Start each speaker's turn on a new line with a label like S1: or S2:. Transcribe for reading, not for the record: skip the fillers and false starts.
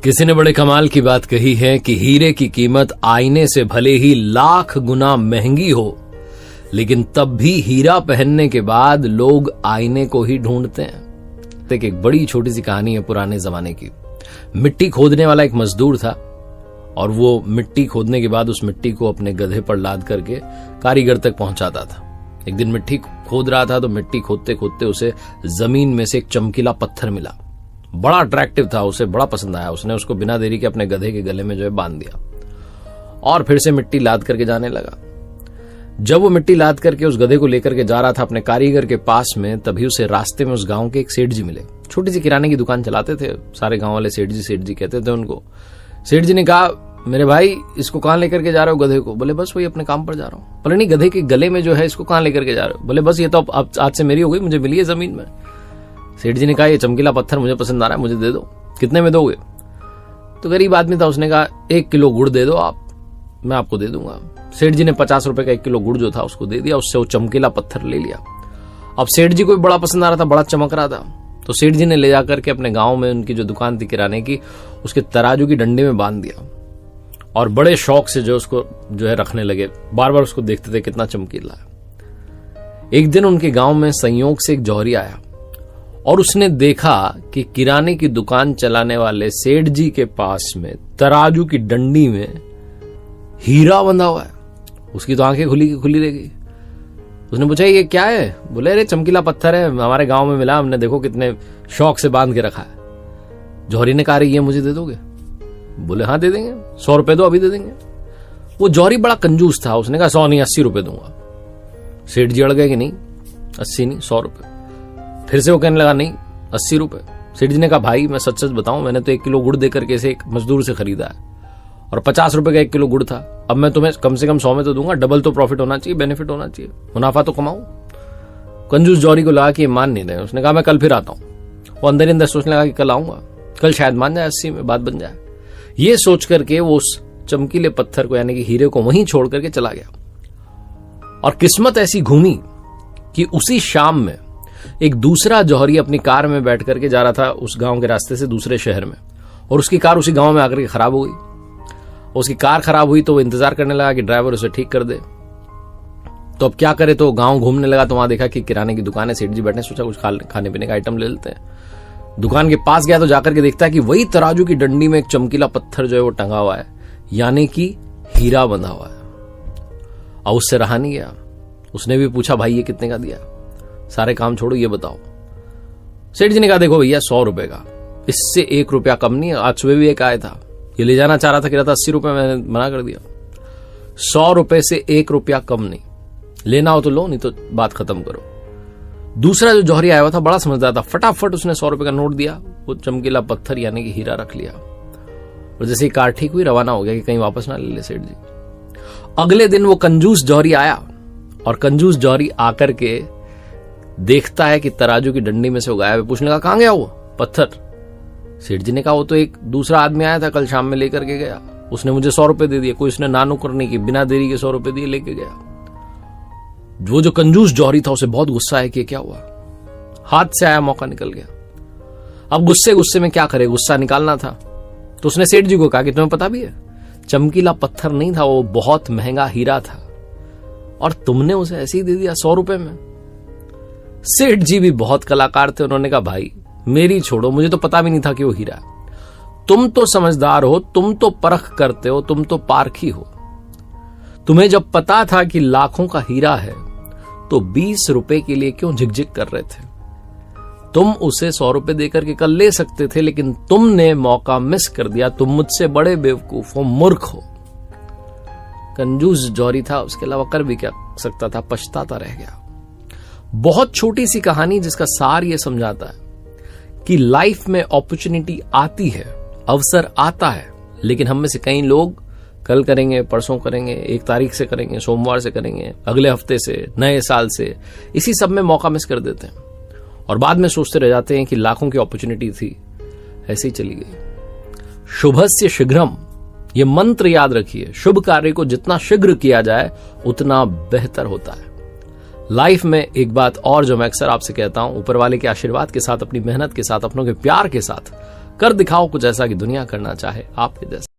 S1: किसी ने बड़े कमाल की बात कही है कि हीरे की कीमत आईने से भले ही लाख गुना महंगी हो, लेकिन तब भी हीरा पहनने के बाद लोग आईने को ही ढूंढते हैं। एक बड़ी छोटी सी कहानी है पुराने जमाने की। मिट्टी खोदने वाला एक मजदूर था और वो मिट्टी खोदने के बाद उस मिट्टी को अपने गधे पर लाद करके कारीगर तक पहुंचाता था। एक दिन मिट्टी खोद रहा था तो मिट्टी खोदते खोदते उसे जमीन में से एक चमकीला पत्थर मिला। बड़ा अट्रैक्टिव था, उसे बड़ा पसंद आया। उसने उसको बिना देरी के अपने गधे के गले में जो है बांध दिया और फिर से मिट्टी लाद करके जाने लगा। जब वो मिट्टी लाद करके उस गधे को लेकर के जा रहा था अपने कारीगर के पास में, तभी उसे रास्ते में उस गांव के एक सेठ जी मिले। छोटी सी किराने की दुकान चलाते थे, सारे गांव वाले सेठ जी कहते थे उनको। सेठ जी ने कहा, मेरे भाई इसको कहां लेकर के जा रहे हो गधे को? बोले बस वही अपने काम पर जा रहा हूं। बोले नहीं, गधे के गले में जो है इसको कहां लेकर के जा रहे हो? बोले बस ये तो अब आज से मेरी हो गई, मुझे मिली है जमीन में। सेठ जी ने कहा, ये चमकीला पत्थर मुझे पसंद आ रहा है, मुझे दे दो। कितने में दोगे? तो गरीब आदमी था, उसने कहा 1 किलो गुड़ दे दो आप, मैं आपको दे दूंगा। सेठ जी ने 50 रुपए का 1 किलो गुड़ जो था उसको दे दिया, उससे वो चमकीला पत्थर ले लिया। अब सेठ जी को भी बड़ा पसंद आ रहा था, बड़ा चमक रहा था, तो सेठ जी ने ले जाकर के अपने गांव में उनकी जो दुकान थी किराने की, उसके तराजू की डंडी में बांध दिया और बड़े शौक से जो उसको जो है रखने लगे। बार बार उसको देखते थे कितना चमकीला है। एक दिन उनके गांव में संयोग से एक जौहरी आया और उसने देखा कि किराने की दुकान चलाने वाले सेठ जी के पास में तराजू की डंडी में हीरा बंधा हुआ है। उसकी तो आंखें खुली की खुली रह गई। उसने पूछा, ये क्या है? बोले अरे चमकीला पत्थर है, हमारे गांव में मिला, हमने देखो कितने शौक से बांध के रखा है। जौहरी ने कहा, ये मुझे दे दोगे? बोले हाँ दे देंगे, 100 रुपए दो, अभी दे देंगे। वो जौहरी बड़ा कंजूस था, उसने कहा 100 नहीं 80 रुपए दूंगा। सेठ जी अड़ गए कि नहीं 80 नहीं 100 रुपए। फिर से वो कहने लगा नहीं 80 रुपए। सेठ जी ने कहा, भाई मैं सच सच बताऊं, मैंने तो 1 किलो गुड़ दे करके इसे एक मजदूर से खरीदा है और 50 रुपए का 1 किलो गुड़ था। अब मैं तुम्हें कम से कम 100 में तो दूंगा, डबल तो प्रॉफिट होना चाहिए, बेनिफिट होना चाहिए, मुनाफा तो कमाऊं। कंजूस जौहरी को लगा कि ये मान नहीं रहे। उसने कहा मैं कल फिर आता हूं। वो अंदर ही अंदर सोचने लगा कि कल आऊंगा, कल शायद मान जाए 80 में, बात बन जाए। ये सोच करके वो उस चमकीले पत्थर को यानी कि हीरे को वहीं छोड़ करके चला गया। और किस्मत ऐसी घूमी कि उसी शाम में एक दूसरा जौहरी अपनी कार में बैठ करके जा रहा था उस गांव के रास्ते से दूसरे शहर में, और उसकी कार उसी गांव में आकर के खराब हो गई। उसकी कार खराब हुई तो वो इंतजार करने लगा कि ड्राइवर उसे ठीक कर दे। तो अब क्या करे, तो गांव घूमने लगा तो वहां देखा कि किराने की दुकान है, सेठ जी बैठे, सोचा कुछ खाने पीने का आइटम ले लेते हैं। दुकान के पास गया तो जाकर के देखता है कि वही तराजू की डंडी में एक चमकीला पत्थर जो है वो टंगा हुआ है, यानी कि हीरा बंधा हुआ है। और उससे रहा नहीं गया, उसने भी पूछा, भाई ये कितने का दिया? सारे काम छोड़ो, ये बताओ। सेठ जी ने कहा, देखो भैया 100 रुपए का, इससे 1 रुपया कम नहीं है। आज सुबह भी एक आया था, ये ले जाना चाह रहा था, कह रहा था 80 रुपए, मैंने मना कर दिया। 100 रुपए से 1 रुपया कम नहीं, लेना हो तो लो, नहीं तो बात खत्म करो। दूसरा जो जौहरी आया हुआ था बड़ा समझदार था, फटाफट उसने 100 रुपए का नोट दिया, वो चमकीला पत्थर यानी कि हीरा रख लिया और जैसे ही कार ठीक हुई रवाना हो गया कि कहीं वापस ना ले ले सेठ जी। अगले दिन वो कंजूस जौहरी आया और कंजूस जौहरी आकर के देखता है कि तराजू की डंडी में से वो गायब है। पूछने लगा, कहां गया वो पत्थर? सेठ जी ने कहा, वो तो एक दूसरा आदमी आया था कल शाम में लेकर के गया, उसने मुझे 100 रुपए दे दिए, कोई उसने ना नुक्कर नहीं की, बिना देरी के 100 रुपए दिए लेके गया। वो जो कंजूस जौहरी था उसे बहुत गुस्सा है कि क्या हुआ, हाथ से आया मौका निकल गया। अब गुस्से में क्या करे, गुस्सा निकालना था तो उसने सेठ जी को कहा कि तुम्हें पता भी है, चमकीला पत्थर नहीं था, वो बहुत महंगा हीरा था और तुमने उसे ऐसे ही दे दिया 100 रुपए में। सेठ जी भी बहुत कलाकार थे, उन्होंने कहा, भाई मेरी छोड़ो, मुझे तो पता भी नहीं था कि वो हीरा। तुम तो समझदार हो, तुम तो परख करते हो, तुम तो पारखी हो। तुम्हें जब पता था कि लाखों का हीरा है तो 20 रुपए के लिए क्यों झिकझिक कर रहे थे? तुम उसे 100 रुपए देकर के कल ले सकते थे, लेकिन तुमने मौका मिस कर दिया। तुम मुझसे बड़े बेवकूफ हो, मूर्ख हो। कंजूस जौहरी था, उसके अलावा कर भी क्या सकता था, पछताता रह गया। बहुत छोटी सी कहानी जिसका सार यह समझाता है कि लाइफ में अपॉर्चुनिटी आती है, अवसर आता है, लेकिन हम में से कई लोग कल करेंगे, परसों करेंगे, 1 तारीख से करेंगे, सोमवार से करेंगे, अगले हफ्ते से, नए साल से, इसी सब में मौका मिस कर देते हैं और बाद में सोचते रह जाते हैं कि लाखों की अपॉर्चुनिटी थी, ऐसे ही चली गई। शुभस्य शीघ्रम, ये मंत्र याद रखिए, शुभ कार्य को जितना शीघ्र किया जाए उतना बेहतर होता है। लाइफ में एक बात और जो मैं अक्सर आपसे कहता हूं, ऊपर वाले के आशीर्वाद के साथ, अपनी मेहनत के साथ, अपनों के प्यार के साथ कर दिखाओ कुछ ऐसा कि दुनिया करना चाहे आपके जैसा।